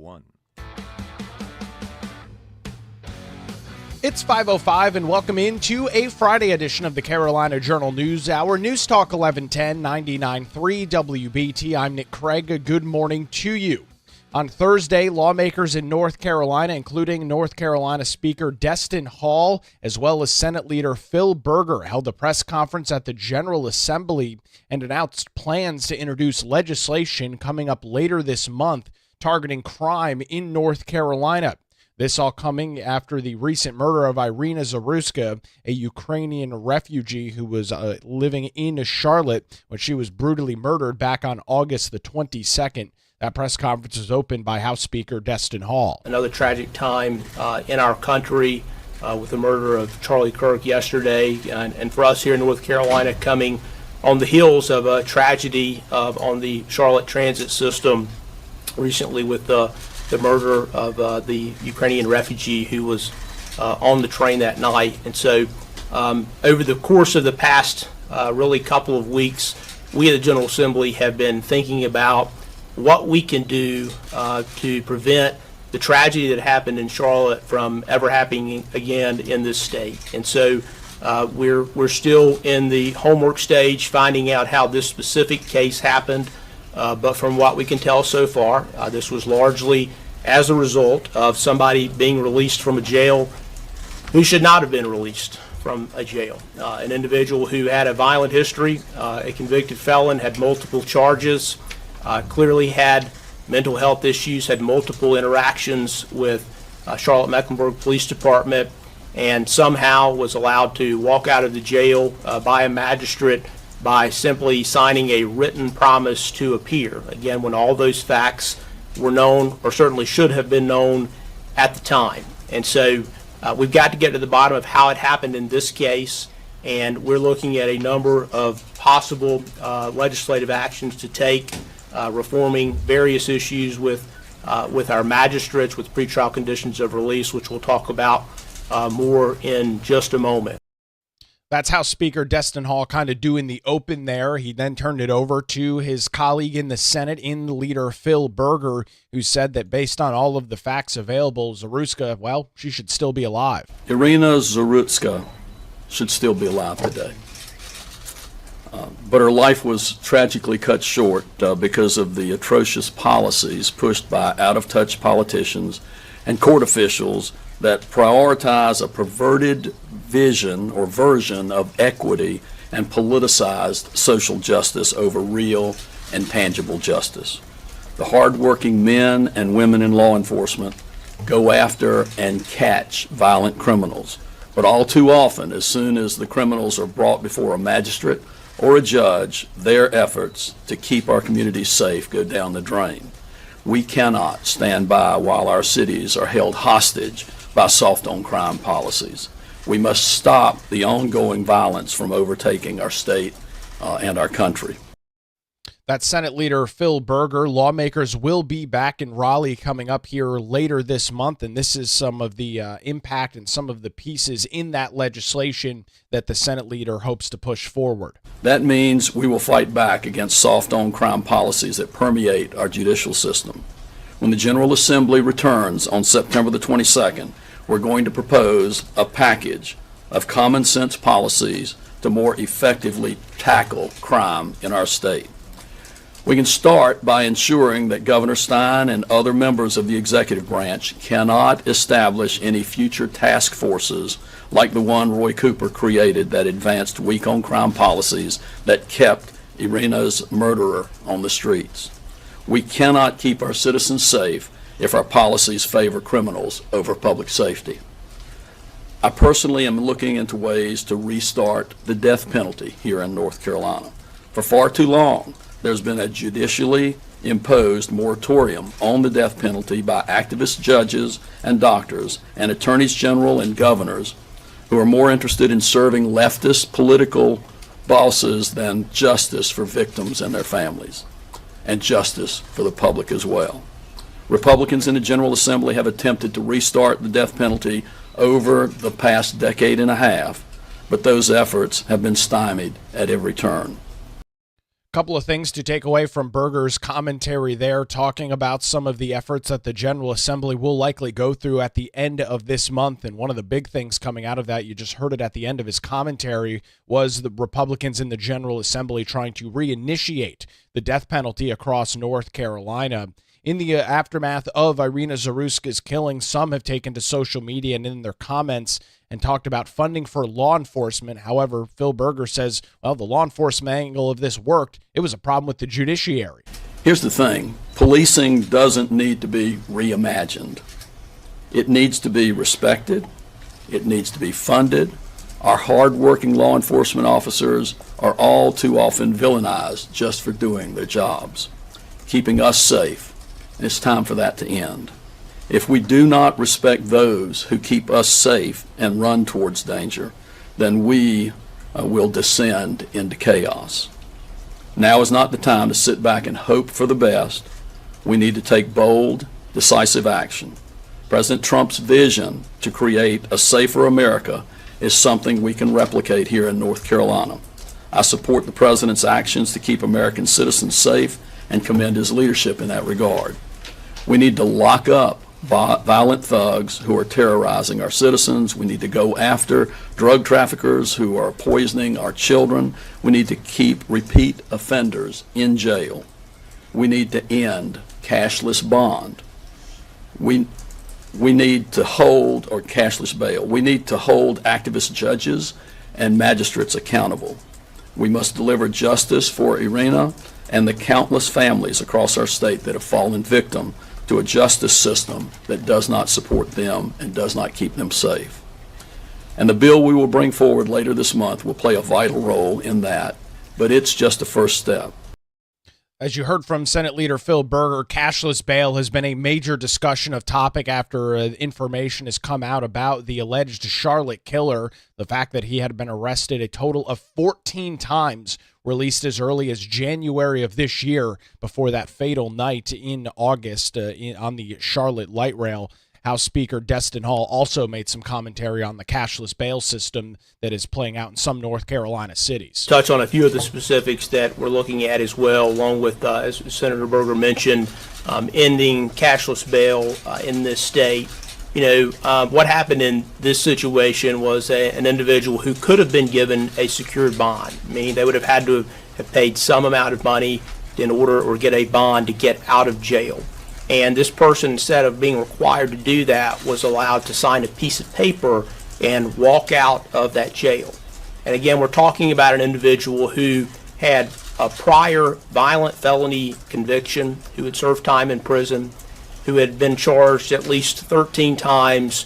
1. It's 5:05 and welcome into a Friday edition of the Carolina Journal News Hour. News Talk 1110 99.3 WBT. I'm Nick Craig. Good morning to you. On Thursday, lawmakers in North Carolina, including North Carolina Speaker Destin Hall, as well as Senate Leader Phil Berger, held a press conference at the General Assembly and announced plans to introduce legislation coming up later this month targeting crime in North Carolina. This all coming after the recent murder of Irina Zaruska, a Ukrainian refugee who was living in Charlotte when she was brutally murdered back on August the 22nd. That press conference was opened by House Speaker Destin Hall. Another tragic time in our country with the murder of Charlie Kirk yesterday, and for us here in North Carolina, coming on the heels of a tragedy on the Charlotte transit system recently with the murder of the Ukrainian refugee who was on the train that night. And so over the course of the past really couple of weeks, we at the General Assembly have been thinking about what we can do to prevent the tragedy that happened in Charlotte from ever happening again in this state. And so we're still in the homework stage, finding out how this specific case happened. But from what we can tell so far, this was largely as a result of somebody being released from a jail who should not have been released from a jail. An individual who had a violent history, a convicted felon, had multiple charges, clearly had mental health issues, had multiple interactions with Charlotte-Mecklenburg Police Department, and somehow was allowed to walk out of the jail by a magistrate by simply signing a written promise to appear. Again, when all those facts were known, or certainly should have been known at the time. And so we've got to get to the bottom of how it happened in this case, and we're looking at a number of possible legislative actions to take, reforming various issues with our magistrates, with pretrial conditions of release, which we'll talk about more in just a moment. That's House Speaker Destin Hall kind of doing the open there. He then turned it over to his colleague in the Senate, Leader Phil Berger, who said that based on all of the facts available, Zaruska, well, she should still be alive. Irina Zaruska should still be alive today. But her life was tragically cut short because of the atrocious policies pushed by out-of-touch politicians and court officials that prioritize a perverted vision or version of equity and politicized social justice over real and tangible justice. The hardworking men and women in law enforcement go after and catch violent criminals, but all too often, as soon as the criminals are brought before a magistrate or a judge, their efforts to keep our communities safe go down the drain. We cannot stand by while our cities are held hostage by soft-on-crime policies. We must stop the ongoing violence from overtaking our state and our country. That's Senate Leader Phil Berger. Lawmakers will be back in Raleigh coming up here later this month, and this is some of the impact and some of the pieces in that legislation that the Senate leader hopes to push forward. That means we will fight back against soft-on-crime policies that permeate our judicial system. When the General Assembly returns on September the 22nd, we're going to propose a package of common sense policies to more effectively tackle crime in our state. We can start by ensuring that Governor Stein and other members of the executive branch cannot establish any future task forces like the one Roy Cooper created that advanced weak-on-crime policies that kept Irina's murderer on the streets. We cannot keep our citizens safe if our policies favor criminals over public safety. I personally am looking into ways to restart the death penalty here in North Carolina. For far too long, there's been a judicially imposed moratorium on the death penalty by activist judges and doctors and attorneys general and governors who are more interested in serving leftist political bosses than justice for victims and their families, and justice for the public as well. Republicans in the General Assembly have attempted to restart the death penalty over the past decade and a half, but those efforts have been stymied at every turn. Couple of things to take away from Berger's commentary there, talking about some of the efforts that the General Assembly will likely go through at the end of this month. And one of the big things coming out of that, you just heard it at the end of his commentary, was the Republicans in the General Assembly trying to reinitiate the death penalty across North Carolina. In the aftermath of Irina Zaruska's killing, some have taken to social media and in their comments and talked about funding for law enforcement. However, Phil Berger says, well, the law enforcement angle of this worked. It was a problem with the judiciary. Here's the thing. Policing doesn't need to be reimagined. It needs to be respected. It needs to be funded. Our hard-working law enforcement officers are all too often villainized just for doing their jobs, keeping us safe. And it's time for that to end. If we do not respect those who keep us safe and run towards danger, then we will descend into chaos. Now is not the time to sit back and hope for the best. We need to take bold, decisive action. President Trump's vision to create a safer America is something we can replicate here in North Carolina. I support the president's actions to keep American citizens safe and commend his leadership in that regard. We need to lock up violent thugs who are terrorizing our citizens. We need to go after drug traffickers who are poisoning our children. We need to keep repeat offenders in jail. We need to end cashless bond. We need to hold, or cashless bail. We need to hold activist judges and magistrates accountable. We must deliver justice for Irina and the countless families across our state that have fallen victim to a justice system that does not support them and does not keep them safe. And the bill we will bring forward later this month will play a vital role in that, but it's just a first step. As you heard from Senate Leader Phil Berger, cashless bail has been a major discussion of topic after information has come out about the alleged Charlotte killer, the fact that he had been arrested a total of 14 times, released as early as January of this year before that fatal night in August on the Charlotte light rail. House Speaker Destin Hall also made some commentary on the cashless bail system that is playing out in some North Carolina cities. Touch on a few of the specifics that we're looking at as well, along with, as Senator Berger mentioned, ending cashless bail in this state. What happened in this situation was an individual who could have been given a secured bond. I mean, they would have had to have paid some amount of money in order or get a bond to get out of jail. And this person, instead of being required to do that, was allowed to sign a piece of paper and walk out of that jail. And again, we're talking about an individual who had a prior violent felony conviction, who had served time in prison, who had been charged at least 13 times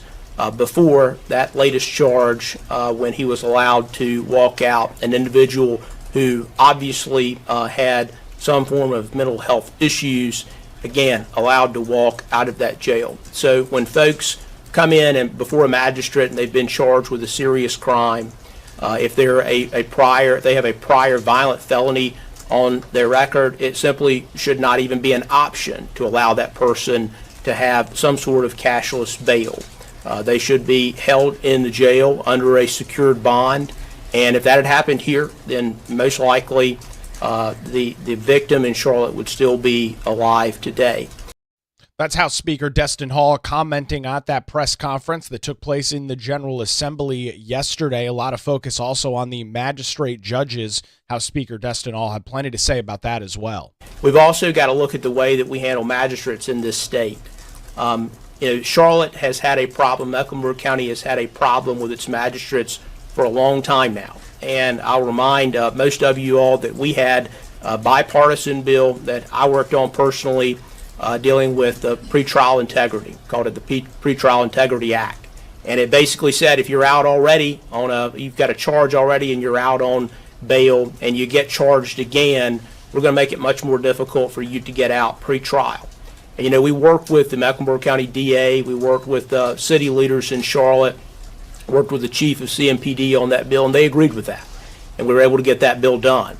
before that latest charge when he was allowed to walk out, an individual who obviously had some form of mental health issues, again, allowed to walk out of that jail. So when folks come in and before a magistrate and they've been charged with a serious crime, if they're they have a prior violent felony on their record, it simply should not even be an option to allow that person to have some sort of cashless bail. They should be held in the jail under a secured bond, and if that had happened here, then most likely the victim in Charlotte would still be alive today. That's House Speaker Destin Hall commenting at that press conference that took place in the General Assembly yesterday. A lot of focus also on the magistrate judges. House Speaker Destin Hall had plenty to say about that as well. We've also got to look at the way that we handle magistrates in this state. Charlotte has had a problem, Mecklenburg County has had a problem with its magistrates for a long time now. And I'll remind most of you all that we had a bipartisan bill that I worked on personally dealing with pretrial integrity, called it the Pretrial Integrity Act. And it basically said if you're out already you've got a charge already and you're out on bail and you get charged again, we're going to make it much more difficult for you to get out pretrial. And we worked with the Mecklenburg County DA, we worked with city leaders in Charlotte, worked with the chief of CMPD on that bill, and they agreed with that. And we were able to get that bill done.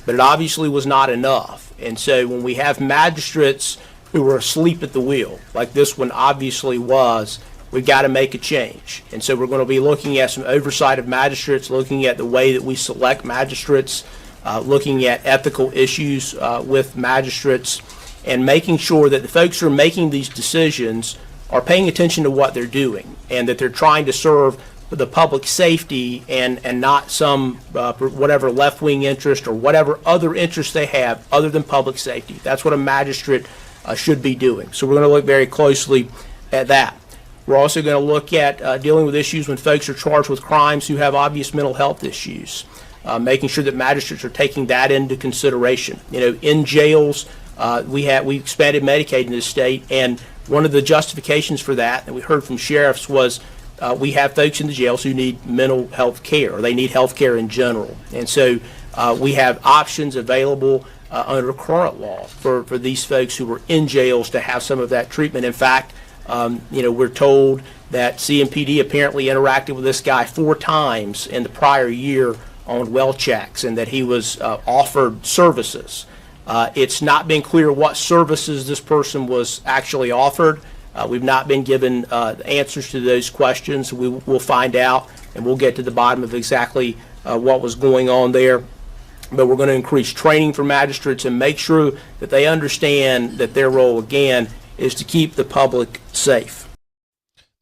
But it obviously was not enough. And so when we have magistrates who were asleep at the wheel, like this one obviously was, we've got to make a change. And so we're going to be looking at some oversight of magistrates, looking at the way that we select magistrates, looking at ethical issues with magistrates, and making sure that the folks who are making these decisions are paying attention to what they're doing and that they're trying to serve the public safety and not some whatever left-wing interest or whatever other interest they have other than public safety. That's what a magistrate should be doing. So we're going to look very closely at that. We're also going to look at dealing with issues when folks are charged with crimes who have obvious mental health issues, making sure that magistrates are taking that into consideration. In jails, we expanded Medicaid in this state, and one of the justifications for that we heard from sheriffs was we have folks in the jails who need mental health care, or they need health care in general. And so we have options available under current law for these folks who were in jails to have some of that treatment. In fact, we're told that CMPD apparently interacted with this guy 4 times in the prior year on well checks, and that he was offered services. It's not been clear what services this person was actually offered. We've not been given answers to those questions. We'll find out, and we'll get to the bottom of exactly what was going on there. But we're going to increase training for magistrates and make sure that they understand that their role, again, is to keep the public safe.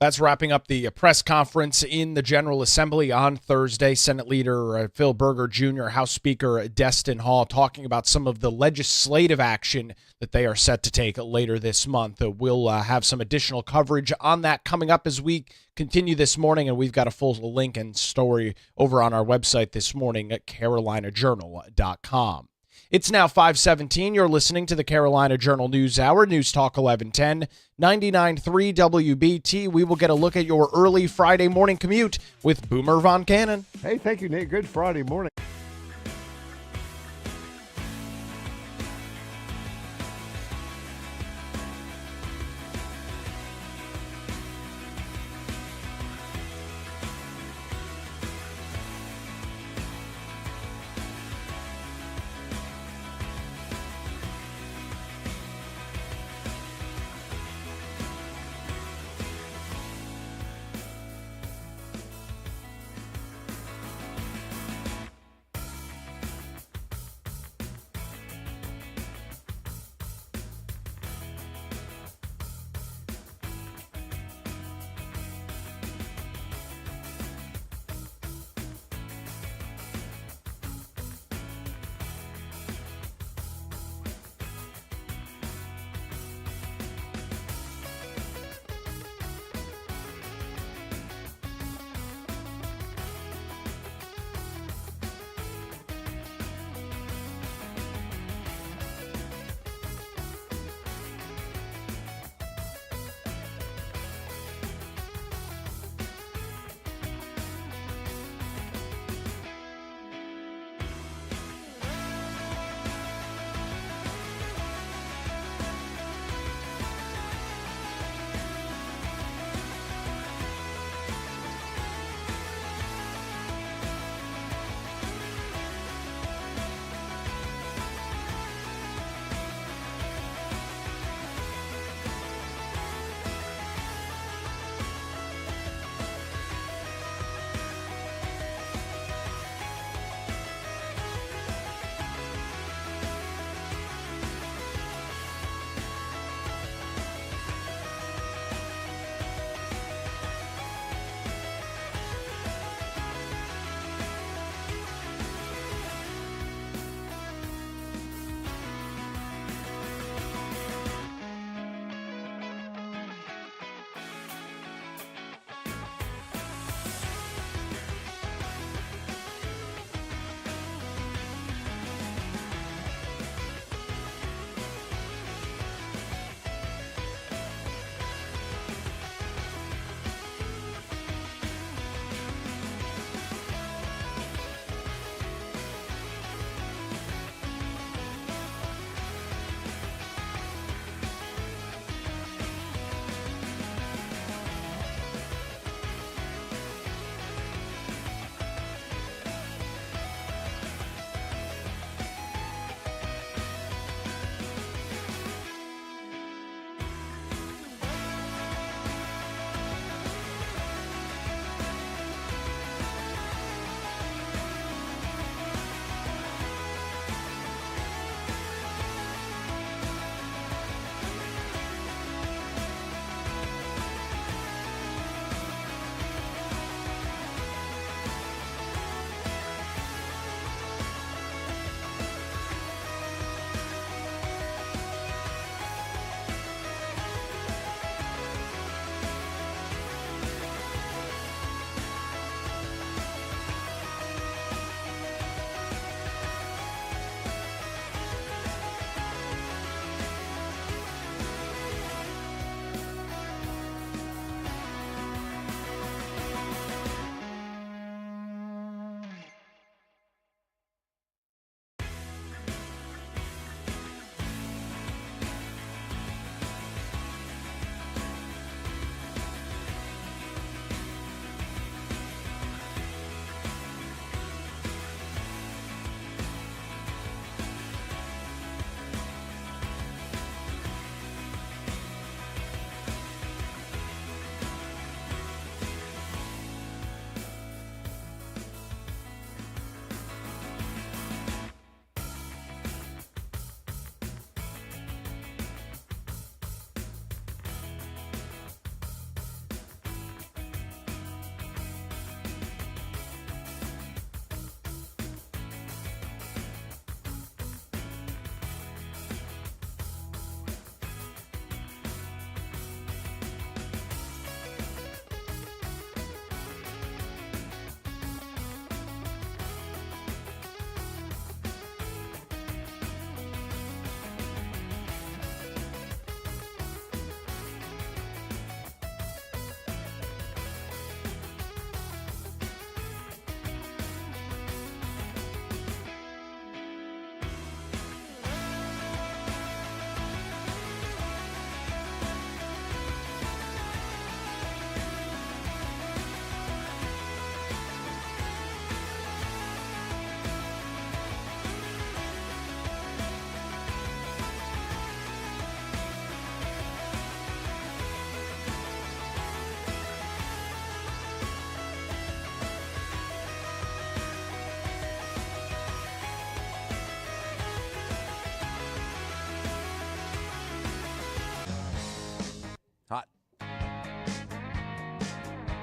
That's wrapping up the press conference in the General Assembly on Thursday. Senate Leader Phil Berger Jr., House Speaker Destin Hall talking about some of the legislative action that they are set to take later this month. We'll have some additional coverage on that coming up as we continue this morning, and we've got a full link and story over on our website this morning at carolinajournal.com. It's now 5:17. You're listening to the Carolina Journal News Hour, News Talk 1110, 99.3 WBT. We will get a look at your early Friday morning commute with Boomer Von Cannon. Hey, thank you, Nate. Good Friday morning.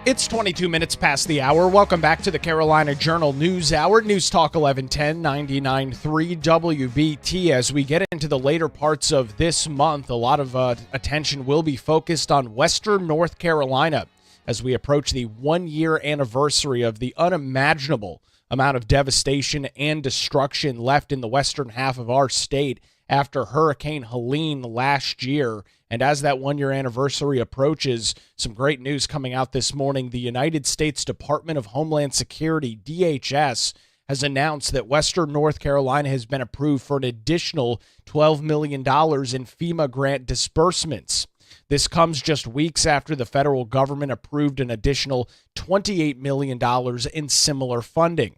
It's 22 minutes past the hour. Welcome back to the Carolina Journal News Hour. News Talk 1110 99.3 WBT. As we get into the later parts of this month, a lot of attention will be focused on Western North Carolina as we approach the one-year anniversary of the unimaginable amount of devastation and destruction left in the western half of our state after Hurricane Helene last year. And as that one-year anniversary approaches, some great news coming out this morning. The United States Department of Homeland Security, DHS, has announced that Western North Carolina has been approved for an additional $12 million in FEMA grant disbursements. This comes just weeks after the federal government approved an additional $28 million in similar funding.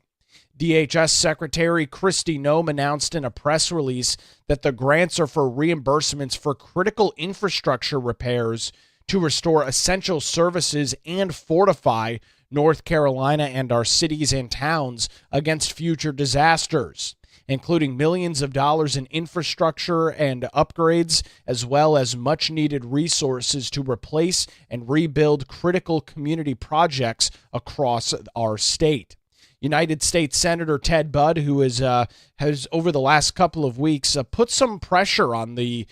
DHS Secretary Kristi Noem announced in a press release that the grants are for reimbursements for critical infrastructure repairs to restore essential services and fortify North Carolina and our cities and towns against future disasters, including millions of dollars in infrastructure and upgrades, as well as much-needed resources to replace and rebuild critical community projects across our state. United States Senator Ted Budd, who has over the last couple of weeks put some pressure on the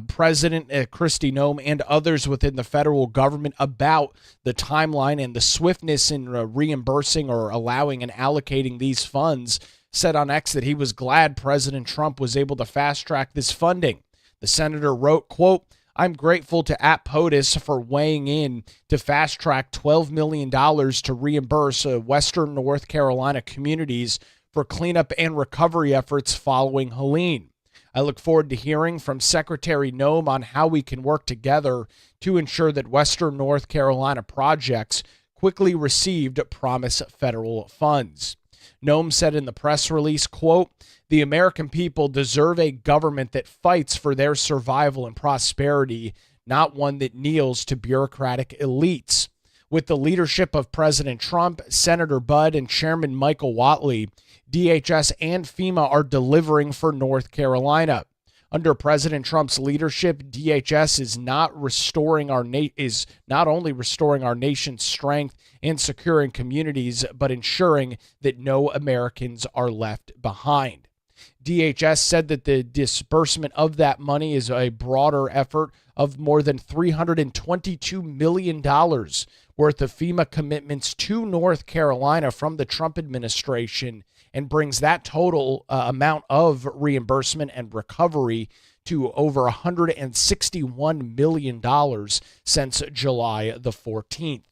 President Kristi Noem and others within the federal government about the timeline and the swiftness in reimbursing or allowing and allocating these funds, said on X that he was glad President Trump was able to fast-track this funding. The senator wrote, quote, "I'm grateful to POTUS for weighing in to fast-track $12 million to reimburse Western North Carolina communities for cleanup and recovery efforts following Helene. I look forward to hearing from Secretary Noem on how we can work together to ensure that Western North Carolina projects quickly received promised federal funds." Noem said in the press release, quote, "The American people deserve a government that fights for their survival and prosperity, not one that kneels to bureaucratic elites." With the leadership of President Trump, Senator Budd, and Chairman Michael Whatley, DHS and FEMA are delivering for North Carolina. Under President Trump's leadership, DHS is not only restoring our nation's strength and securing communities, but ensuring that no Americans are left behind. DHS said that the disbursement of that money is a broader effort of more than $322 million worth of FEMA commitments to North Carolina from the Trump administration, and brings that total amount of reimbursement and recovery to over $161 million since July the 14th.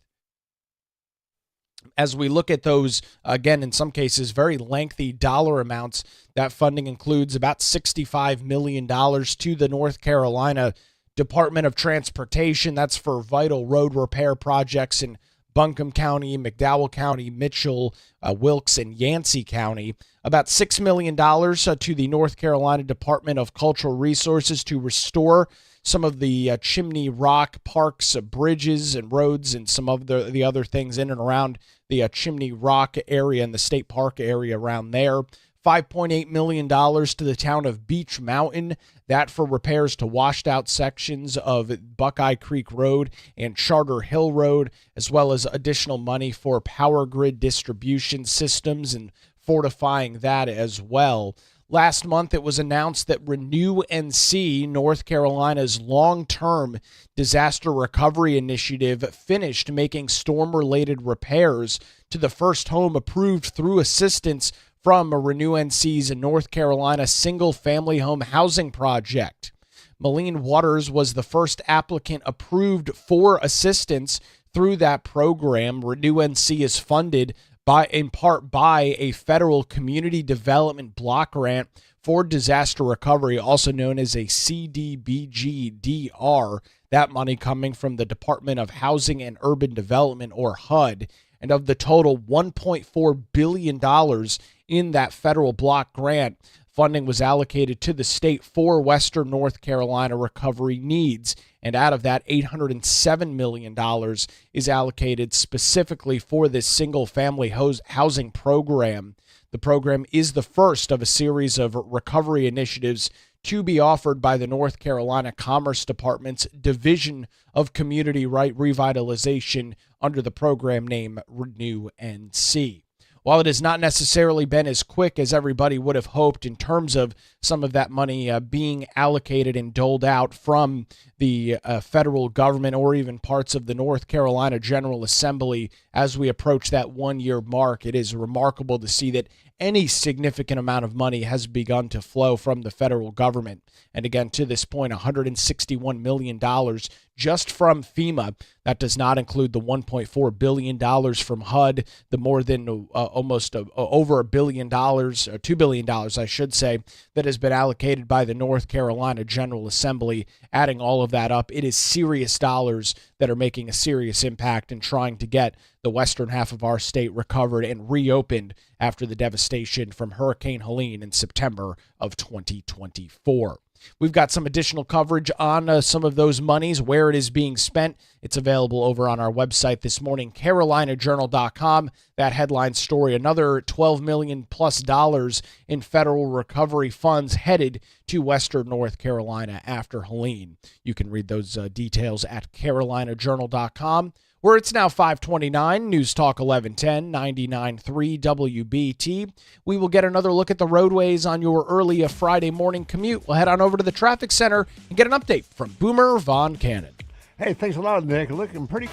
As we look at those, again, in some cases, very lengthy dollar amounts, that funding includes about $65 million to the North Carolina Department of Transportation. That's for vital road repair projects in Buncombe County, McDowell County, Mitchell, Wilkes, and Yancey County. About $6 million to the North Carolina Department of Cultural Resources to restore some of the Chimney Rock parks, bridges, and roads, and some of the other things in and around the Chimney Rock area and the state park area around there. $5.8 million to the town of Beech Mountain, that for repairs to washed out sections of Buckeye Creek Road and Charter Hill Road, as well as additional money for power grid distribution systems and fortifying that as well. Last month, it was announced that Renew NC, North Carolina's long-term disaster recovery initiative, finished making storm-related repairs to the first home approved through assistance from Renew NC's North Carolina single-family home housing project. Moline Waters was the first applicant approved for assistance through that program. Renew NC is funded in part by a federal community development block grant for disaster recovery, also known as a CDBG-DR. That money coming from the Department of Housing and Urban Development, or HUD. And of the total $1.4 billion in that federal block grant, funding was allocated to the state for Western North Carolina recovery needs. And out of that, $807 million is allocated specifically for this single-family housing program. The program is the first of a series of recovery initiatives to be offered by the North Carolina Commerce Department's Division of Community Right Revitalization under the program name Renew NC. While it has not necessarily been as quick as everybody would have hoped in terms of some of that money being allocated and doled out from the federal government or even parts of the North Carolina General Assembly as we approach that 1-year mark, it is remarkable to see that any significant amount of money has begun to flow from the federal government. And again, to this point, $161 million just from FEMA. That does not include the $1.4 billion from HUD, the more than almost over $1 billion, or $2 billion, I should say, that has been allocated by the North Carolina General Assembly. Adding all of that up, it is serious dollars that are making a serious impact in trying to get the western half of our state recovered and reopened after the devastation from Hurricane Helene in September of 2024. We've got some additional coverage on some of those monies, where it is being spent. It's available over on our website this morning, carolinajournal.com. That headline story, another $12 million plus in federal recovery funds headed to western North Carolina after Helene. You can read those details at carolinajournal.com. Where it's now 5:29, News Talk 1110, 99.3 WBT. We will get another look at the roadways on your early Friday morning commute. We'll head on over to the traffic center and get an update from Boomer Von Cannon. Hey, thanks a lot, Nick. Looking pretty.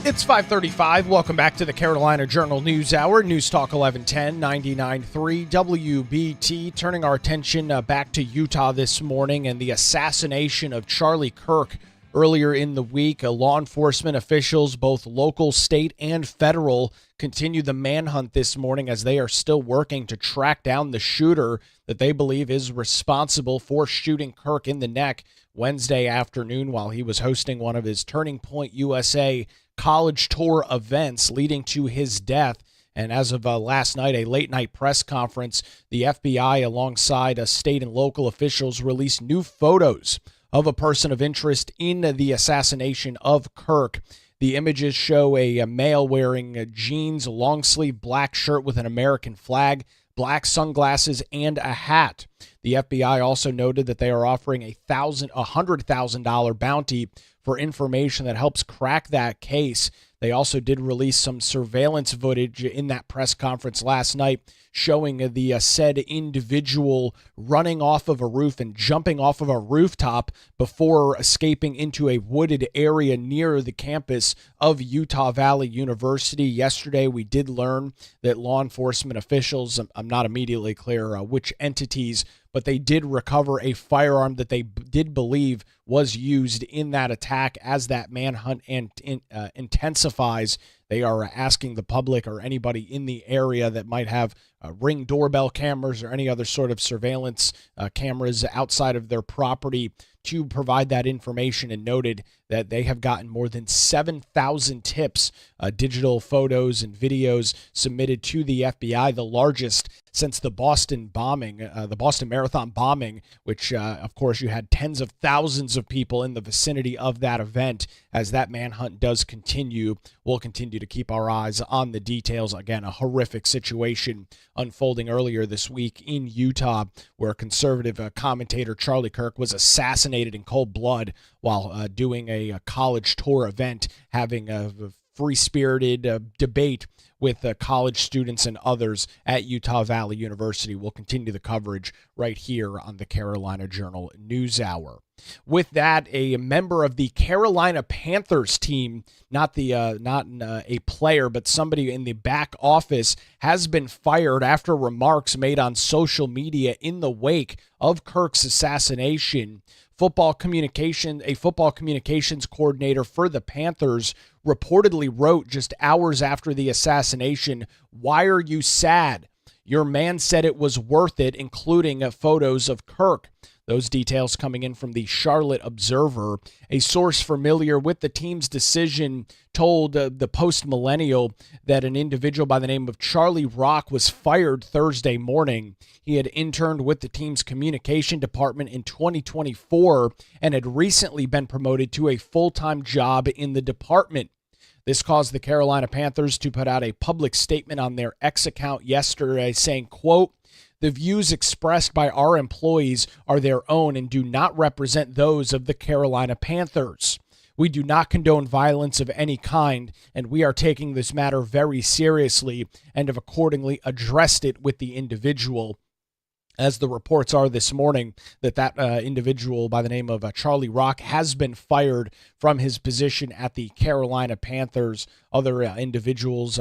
It's 5:35. Welcome back to the Carolina Journal News Hour. News Talk 1110, 99.3 WBT. Turning our attention back to Utah this morning and the assassination of Charlie Kirk earlier in the week. Law enforcement officials, both local, state, and federal, continue the manhunt this morning as they are still working to track down the shooter that they believe is responsible for shooting Kirk in the neck Wednesday afternoon while he was hosting one of his Turning Point USA college tour events, leading to his death. And as of last night, a late-night press conference, the FBI, alongside state and local officials, released new photos of a person of interest in the assassination of Kirk. The images show a male wearing jeans, a long-sleeve black shirt with an American flag, black sunglasses, and a hat. The FBI also noted that they are offering a $100,000 bounty for information that helps crack that case. They also did release some surveillance footage in that press conference last night showing the said individual running off of a roof and jumping off of a rooftop before escaping into a wooded area near the campus of Utah Valley University. Yesterday, we did learn that law enforcement officials, I'm not immediately clear which entities, but they did recover a firearm that they did believe was used in that attack. As that manhunt intensifies, they are asking the public or anybody in the area that might have Ring doorbell cameras or any other sort of surveillance cameras outside of their property to provide that information, and noted that they have gotten more than 7,000 tips, digital photos and videos submitted to the FBI, the largest since the Boston bombing, the Boston Marathon bombing, which, of course, you had tens of thousands of people in the vicinity of that event. As that manhunt does continue, we'll continue to keep our eyes on the details. Again, a horrific situation unfolding earlier this week in Utah, where conservative commentator Charlie Kirk was assassinated in cold blood while doing a college tour event, having a free-spirited debate with college students and others at Utah Valley University. We'll continue the coverage right here on the Carolina Journal News Hour. With that, a member of the Carolina Panthers team, not a player, but somebody in the back office, has been fired after remarks made on social media in the wake of Kirk's assassination. A football communications coordinator for the Panthers reportedly wrote just hours after the assassination, "Why are you sad? Your man said it was worth it," including photos of Kirk. Those details coming in from the Charlotte Observer. A source familiar with the team's decision told the Post-Millennial that an individual by the name of Charlie Rock was fired Thursday morning. He had interned with the team's communication department in 2024 and had recently been promoted to a full-time job in the department. This caused the Carolina Panthers to put out a public statement on their X account yesterday saying, quote, "The views expressed by our employees are their own and do not represent those of the Carolina Panthers. We do not condone violence of any kind, and we are taking this matter very seriously and have accordingly addressed it with the individual." As the reports are this morning, that individual by the name of Charlie Rock has been fired from his position at the Carolina Panthers. Other individuals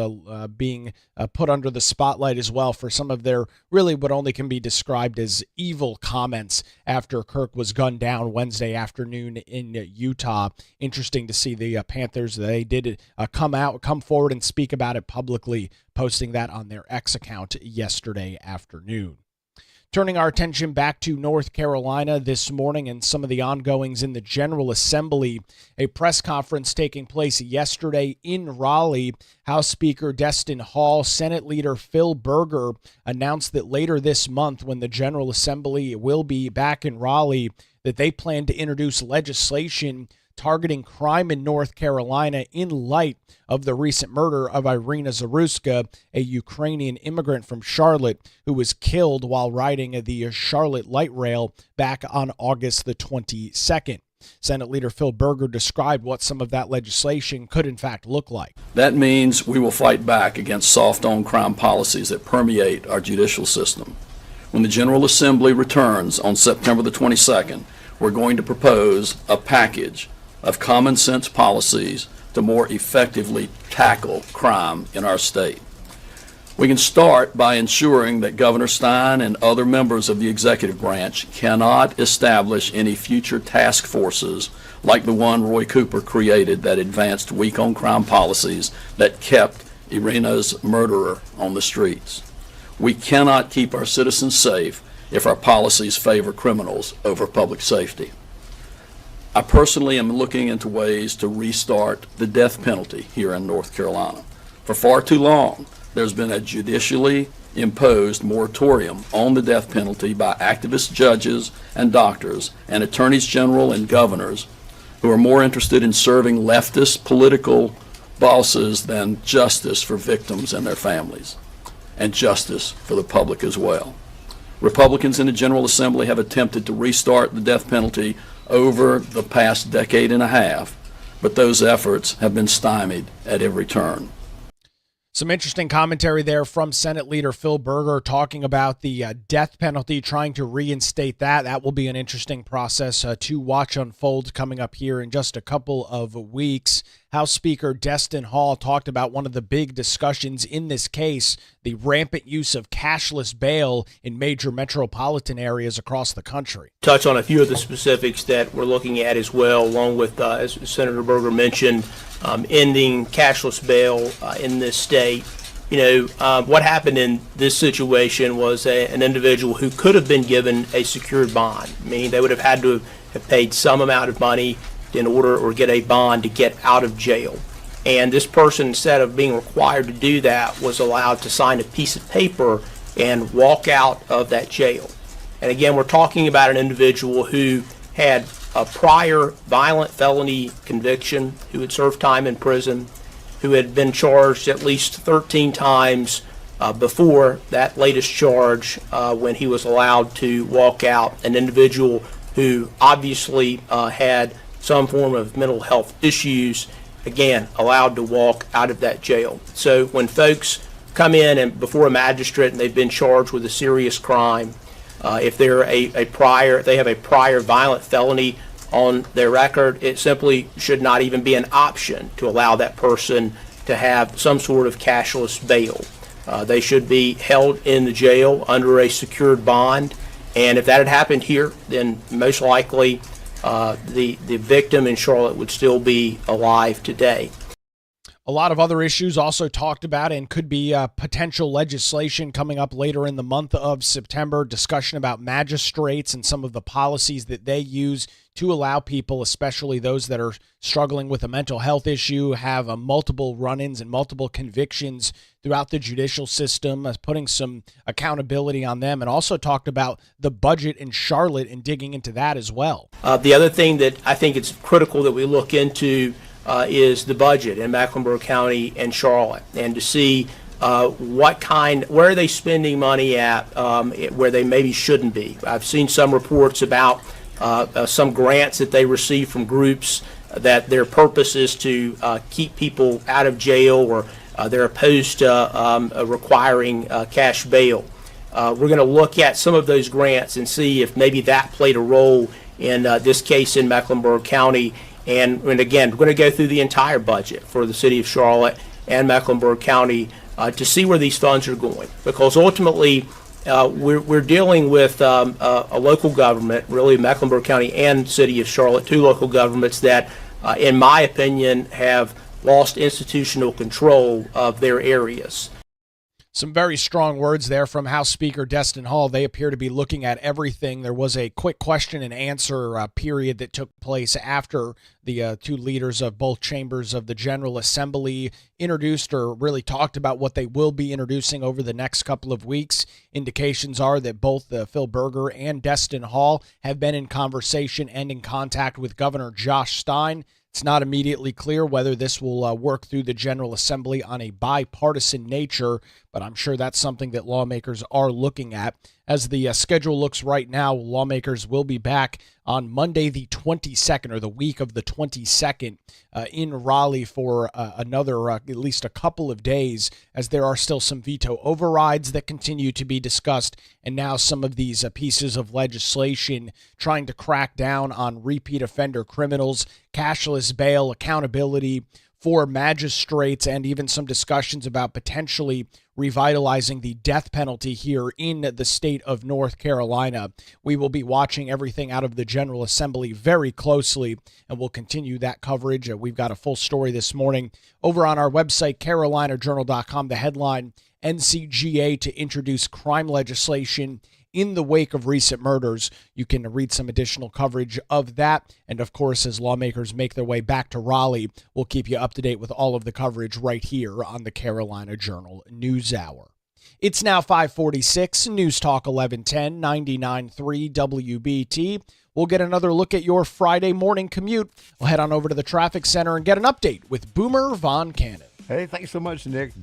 being put under the spotlight as well for some of their really what only can be described as evil comments after Kirk was gunned down Wednesday afternoon in Utah. Interesting to see the Panthers. They did come forward and speak about it publicly, posting that on their X account yesterday afternoon. Turning our attention back to North Carolina this morning and some of the ongoings in the General Assembly, a press conference taking place yesterday in Raleigh. House Speaker Destin Hall, Senate Leader Phil Berger announced that later this month, when the General Assembly will be back in Raleigh, that they plan to introduce legislation targeting crime in North Carolina in light of the recent murder of Irina Zaruska, a Ukrainian immigrant from Charlotte who was killed while riding the Charlotte light rail back on August the 22nd. Senate Leader Phil Berger described what some of that legislation could in fact look like. That means we will fight back against soft on crime policies that permeate our judicial system. When the General Assembly returns on September the 22nd, we're going to propose a package of common sense policies to more effectively tackle crime in our state. We can start by ensuring that Governor Stein and other members of the executive branch cannot establish any future task forces like the one Roy Cooper created that advanced weak-on-crime policies that kept Irina's murderer on the streets. We cannot keep our citizens safe if our policies favor criminals over public safety. I personally am looking into ways to restart the death penalty here in North Carolina. For far too long, there's been a judicially imposed moratorium on the death penalty by activist judges and doctors and attorneys general and governors who are more interested in serving leftist political bosses than justice for victims and their families, and justice for the public as well. Republicans in the General Assembly have attempted to restart the death penalty over the past decade and a half, but those efforts have been stymied at every turn. Some interesting commentary there from Senate Leader Phil Berger talking about the death penalty, trying to reinstate that. That will be an interesting process to watch unfold coming up here in just a couple of weeks. House Speaker Destin Hall talked about one of the big discussions in this case, the rampant use of cashless bail in major metropolitan areas across the country. Touch on a few of the specifics that we're looking at as well, along with, as Senator Berger mentioned, ending cashless bail in this state. What happened in this situation was an individual who could have been given a secured bond, meaning they would have had to have paid some amount of money in order or get a bond to get out of jail. And this person, instead of being required to do that, was allowed to sign a piece of paper and walk out of that jail. And again, we're talking about an individual who had a prior violent felony conviction, who had served time in prison, who had been charged at least 13 times before that latest charge when he was allowed to walk out, an individual who obviously had some form of mental health issues, again, allowed to walk out of that jail. So when folks come in and before a magistrate and they've been charged with a serious crime, if they're they have a prior violent felony on their record, it simply should not even be an option to allow that person to have some sort of cashless bail. They should be held in the jail under a secured bond, and if that had happened here, then most likely the victim in Charlotte would still be alive today. A lot of other issues also talked about and could be potential legislation coming up later in the month of September, discussion about magistrates and some of the policies that they use to allow people, especially those that are struggling with a mental health issue, have multiple run-ins and multiple convictions throughout the judicial system, putting some accountability on them, and also talked about the budget in Charlotte and digging into that as well. The other thing that I think it's critical that we look into is the budget in Mecklenburg County and Charlotte, and to see where are they spending money at where they maybe shouldn't be. I've seen some reports about some grants that they receive from groups that their purpose is to keep people out of jail, or they're opposed to requiring cash bail. We're going to look at some of those grants and see if maybe that played a role in this case in Mecklenburg County. And again, we're going to go through the entire budget for the city of Charlotte and Mecklenburg County to see where these funds are going, because ultimately we're dealing with a local government, really Mecklenburg County and city of Charlotte, two local governments that, in my opinion, have lost institutional control of their areas. Some very strong words there from House Speaker Destin Hall. They appear to be looking at everything. There was a quick question and answer period that took place after the two leaders of both chambers of the General Assembly introduced or really talked about what they will be introducing over the next couple of weeks. Indications are that both Phil Berger and Destin Hall have been in conversation and in contact with Governor Josh Stein. It's not immediately clear whether this will work through the General Assembly on a bipartisan nature, but I'm sure that's something that lawmakers are looking at. As the schedule looks right now, lawmakers will be back on Monday the 22nd, or the week of the 22nd, in Raleigh for another at least a couple of days, as there are still some veto overrides that continue to be discussed, and now some of these pieces of legislation trying to crack down on repeat offender criminals, cashless bail, accountability for magistrates and even some discussions about potentially revitalizing the death penalty here in the state of North Carolina. We will be watching everything out of the General Assembly very closely, and we'll continue that coverage. We've got a full story this morning over on our website, carolinajournal.com. The headline, NCGA to introduce crime legislation in the wake of recent murders. You can read some additional coverage of that. And of course, as lawmakers make their way back to Raleigh, we'll keep you up to date with all of the coverage right here on the Carolina Journal News Hour. It's now 5:46, News Talk 1110, 99.3 WBT. We'll get another look at your Friday morning commute. We'll head on over to the traffic center and get an update with Boomer Von Cannon. Hey, thanks so much, Nick.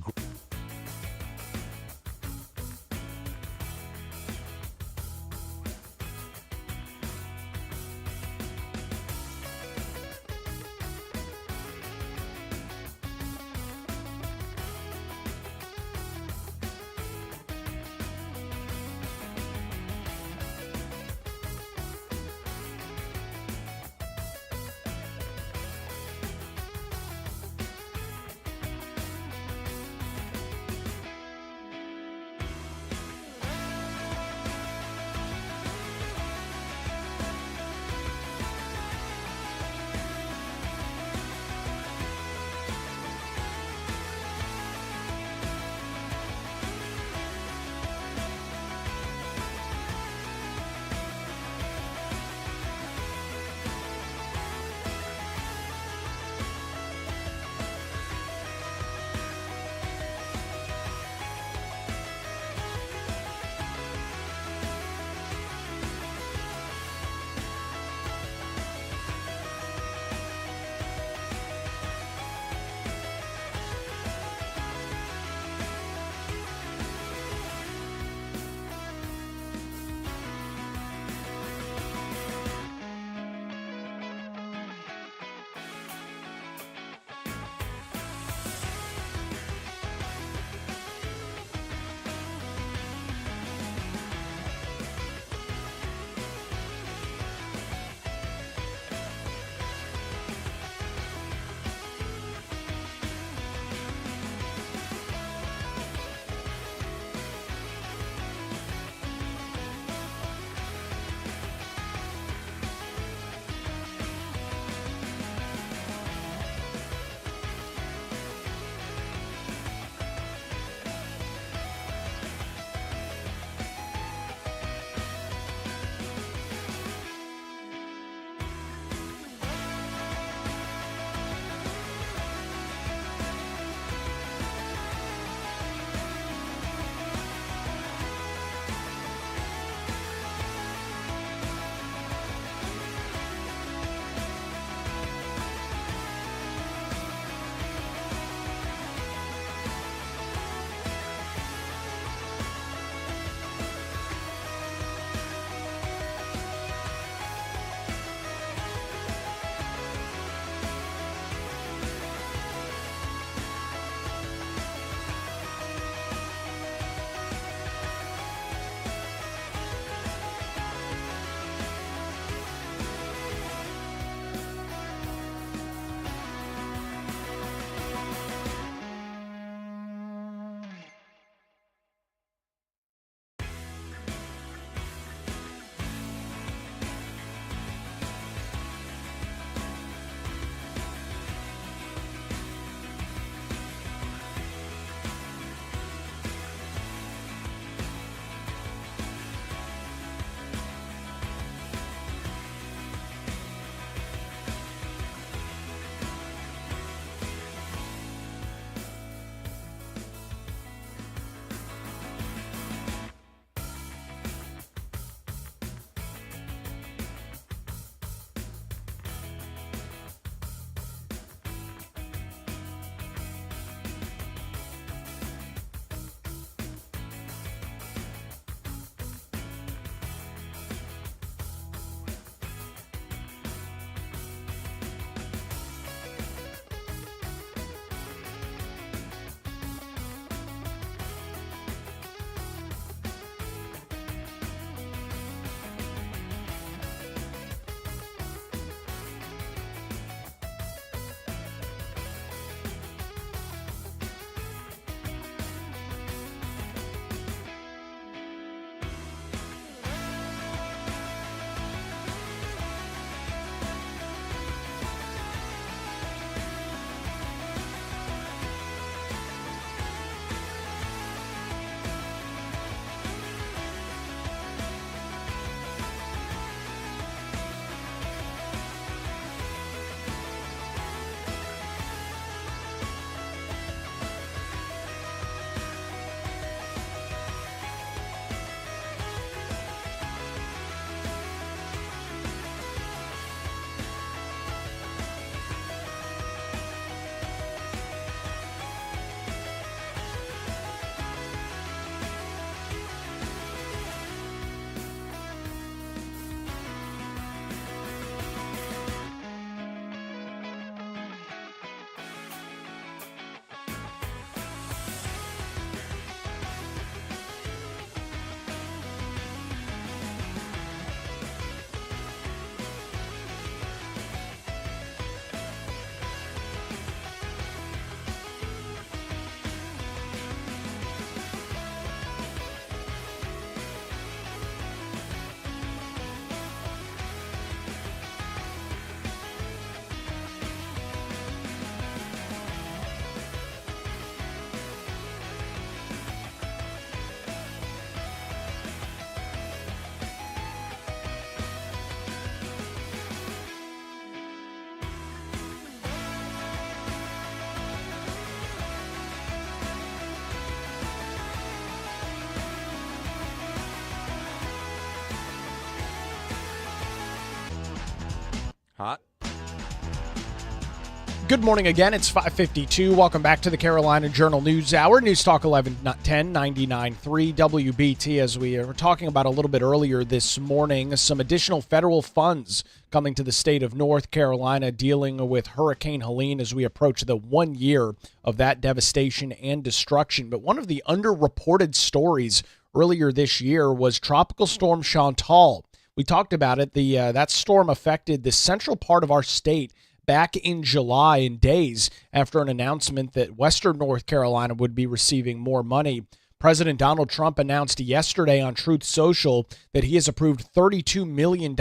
Good morning again. It's 5:52. Welcome back to the Carolina Journal News Hour. News Talk 1110 99.3 WBT. As we were talking about a little bit earlier this morning, some additional federal funds coming to the state of North Carolina dealing with Hurricane Helene as we approach the 1 year of that devastation and destruction. But one of the underreported stories earlier this year was Tropical Storm Chantal. We talked about it. That storm affected the central part of our state back in July, in days after an announcement that Western North Carolina would be receiving more money. President Donald Trump announced yesterday on Truth Social that he has approved $32 million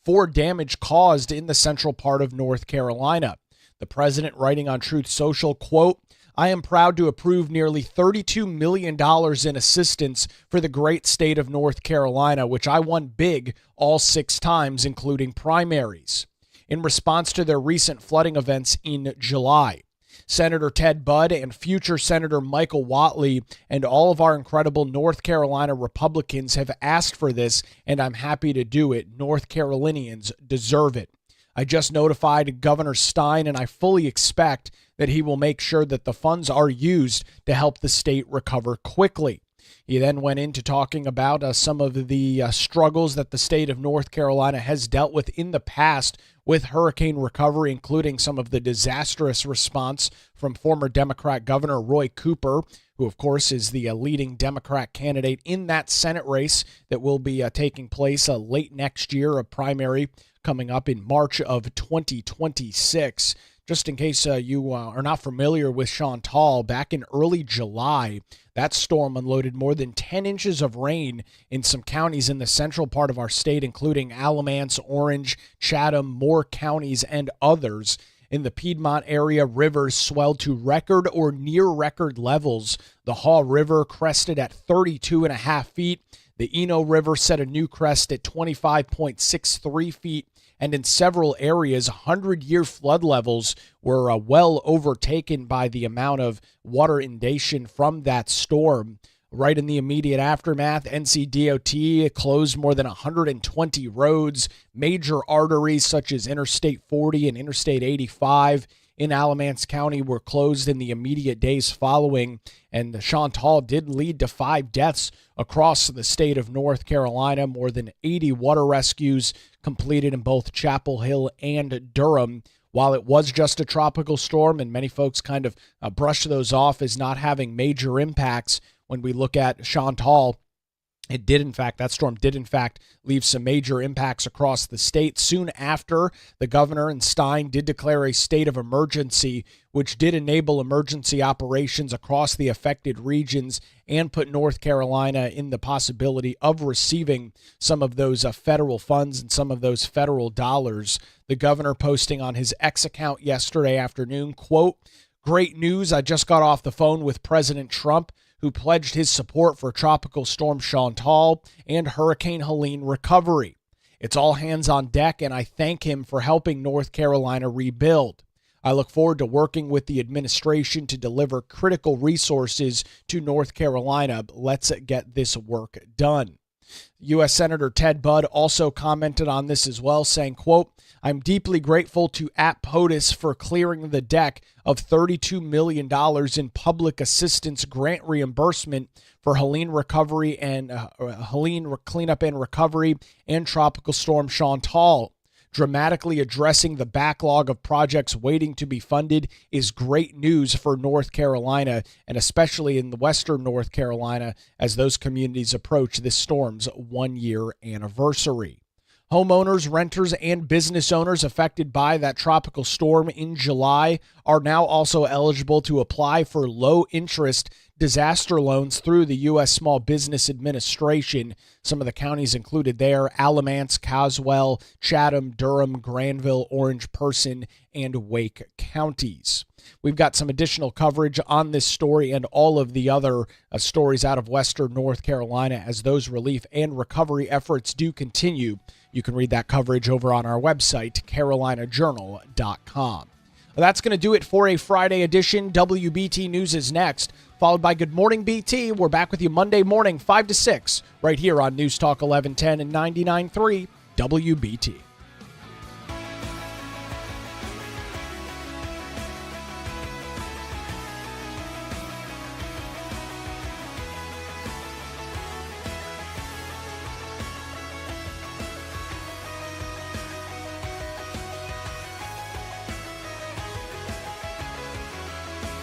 for damage caused in the central part of North Carolina. The president, writing on Truth Social, quote, "I am proud to approve nearly $32 million in assistance for the great state of North Carolina, which I won big all 6 times, including primaries." In response to their recent flooding events in July, Senator Ted Budd and future Senator Michael Whatley and all of our incredible North Carolina Republicans have asked for this, and I'm happy to do it. North Carolinians deserve it. I just notified Governor Stein, and I fully expect that he will make sure that the funds are used to help the state recover quickly. He then went into talking about some of the struggles that the state of North Carolina has dealt with in the past with hurricane recovery, including some of the disastrous response from former Democrat Governor Roy Cooper, who, of course, is the leading Democrat candidate in that Senate race that will be taking place late next year, a primary coming up in March of 2026. Just in case you are not familiar with Chantal, back in early July, that storm unloaded more than 10 inches of rain in some counties in the central part of our state, including Alamance, Orange, Chatham, Moore counties, and others. In the Piedmont area, rivers swelled to record or near record levels. The Haw River crested at 32.5 feet. The Eno River set a new crest at 25.63 feet. And in several areas, 100-year flood levels were well overtaken by the amount of water inundation from that storm. Right in the immediate aftermath, NCDOT closed more than 120 roads. Major arteries such as Interstate 40 and Interstate 85 in Alamance County were closed in the immediate days following, and Chantal did lead to 5 deaths across the state of North Carolina. More than 80 water rescues completed in both Chapel Hill and Durham. While it was just a tropical storm, and many folks kind of brush those off as not having major impacts, when we look at Chantal, that storm did in fact leave some major impacts across the state. Soon after, the governor and Stein did declare a state of emergency, which did enable emergency operations across the affected regions and put North Carolina in the possibility of receiving some of those federal funds and some of those federal dollars. The governor posting on his X account yesterday afternoon, quote, "Great news. I just got off the phone with President Trump, who pledged his support for Tropical Storm Chantal and Hurricane Helene recovery. It's all hands on deck, and I thank him for helping North Carolina rebuild. I look forward to working with the administration to deliver critical resources to North Carolina. Let's get this work done." U.S. Senator Ted Budd also commented on this as well, saying, quote, "I'm deeply grateful to POTUS for clearing the deck of $32 million in public assistance grant reimbursement for Helene recovery and Helene cleanup and recovery and Tropical Storm Chantal. Dramatically addressing the backlog of projects waiting to be funded is great news for North Carolina, and especially in the western North Carolina as those communities approach this storm's 1-year anniversary." Homeowners, renters, and business owners affected by that tropical storm in July are now also eligible to apply for low-interest disaster loans through the U.S. Small Business Administration. Some of the counties included there: Alamance, Caswell, Chatham, Durham, Granville, Orange, Person, and Wake counties. We've got some additional coverage on this story and all of the other stories out of western North Carolina as those relief and recovery efforts do continue. You can read that coverage over on our website, carolinajournal.com. Well, that's going to do it for a Friday edition. WBT News is next, followed by Good Morning BT. We're back with you Monday morning, 5 to 6, right here on News Talk 1110 and 99.3 WBT.